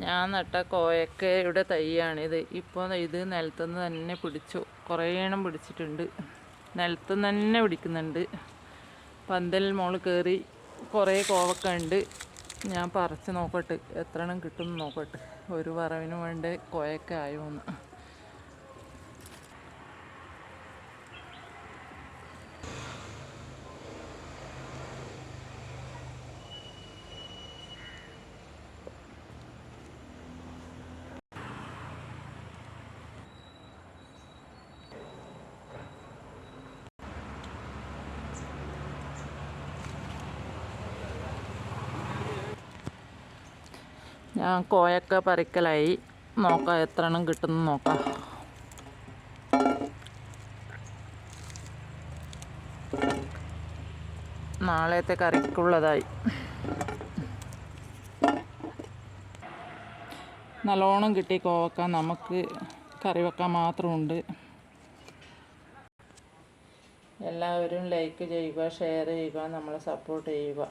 ഞാൻ നട്ട കോയക്കയുടെ തൈയാണിത്. ഇപ്പോൾ ഇത് നിലത്തുനിന്ന് തന്നെ പിടിച്ചു, കുറേ എണ്ണം പിടിച്ചിട്ടുണ്ട്. നിലത്തുനിന്ന് തന്നെ പിടിക്കുന്നുണ്ട്. പന്തൽ മോള് കയറി കുറേ കോവക്ക ഉണ്ട്. ഞാൻ പറിച്ച് നോക്കട്ടെ എത്ര എണ്ണം കിട്ടുമെന്ന് നോക്കട്ടെ. ഒരു വറവിന് വേണ്ടി കോയക്ക ആയോന്ന്. ഞാൻ കോയക്ക പറിക്കലായി. നോക്കാം എത്ര എണ്ണം കിട്ടുമെന്ന് നോക്കാം. നാളത്തെ കറിക്കുള്ളതായി. നല്ലോണം കിട്ടി കോവക്ക. നമുക്ക് കറി വെക്കാൻ മാത്രമുണ്ട്. എല്ലാവരും ലൈക്ക് ചെയ്യുക, ഷെയർ ചെയ്യുക, നമ്മളെ സപ്പോർട്ട് ചെയ്യുക.